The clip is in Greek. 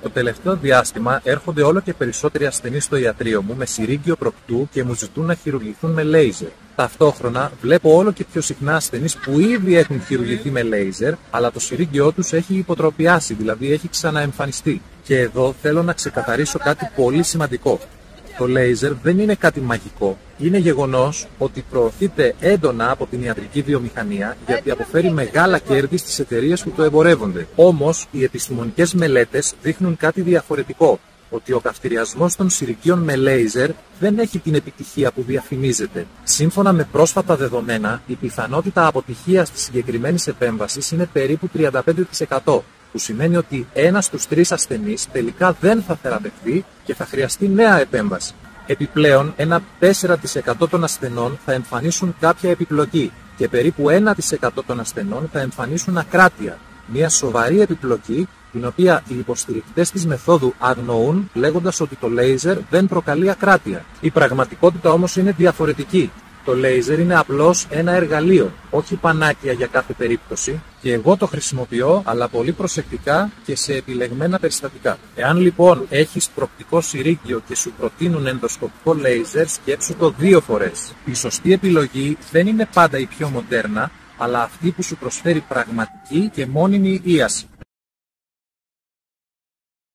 Το τελευταίο διάστημα έρχονται όλο και περισσότεροι ασθενείς στο ιατρείο μου με συρίγγιο προκτού και μου ζητούν να χειρουργηθούν με λέιζερ. Ταυτόχρονα βλέπω όλο και πιο συχνά ασθενείς που ήδη έχουν χειρουργηθεί με λέιζερ, αλλά το συρίγγιό τους έχει υποτροπιάσει, δηλαδή έχει ξαναεμφανιστεί. Και εδώ θέλω να ξεκαθαρίσω κάτι πολύ σημαντικό. Το λέιζερ δεν είναι κάτι μαγικό. Είναι γεγονός ότι προωθείται έντονα από την ιατρική βιομηχανία γιατί αποφέρει μεγάλα κέρδη στις εταιρείες που το εμπορεύονται. Όμως, οι επιστημονικές μελέτες δείχνουν κάτι διαφορετικό. Ότι ο καυτηριασμός των συρικίων με λέιζερ δεν έχει την επιτυχία που διαφημίζεται. Σύμφωνα με πρόσφατα δεδομένα, η πιθανότητα αποτυχίας της συγκεκριμένης επέμβασης είναι περίπου 35%. Που σημαίνει ότι 1 στους 3 ασθενείς τελικά δεν θα θεραπευτεί και θα χρειαστεί νέα επέμβαση. Επιπλέον, ένα 4% των ασθενών θα εμφανίσουν κάποια επιπλοκή και περίπου 1% των ασθενών θα εμφανίσουν ακράτεια. Μια σοβαρή επιπλοκή, την οποία οι υποστηρικτές της μεθόδου αγνοούν, λέγοντας ότι το λέιζερ δεν προκαλεί ακράτεια. Η πραγματικότητα όμως είναι διαφορετική. Το λέιζερ είναι απλώς ένα εργαλείο, όχι πανάκια για κάθε περίπτωση, και εγώ το χρησιμοποιώ, αλλά πολύ προσεκτικά και σε επιλεγμένα περιστατικά. Εάν λοιπόν έχεις προκτικό συρίγγιο και σου προτείνουν ενδοσκοπικό λέιζερ, σκέψου το 2 φορές. Η σωστή επιλογή δεν είναι πάντα η πιο μοντέρνα, αλλά αυτή που σου προσφέρει πραγματική και μόνιμη ίαση.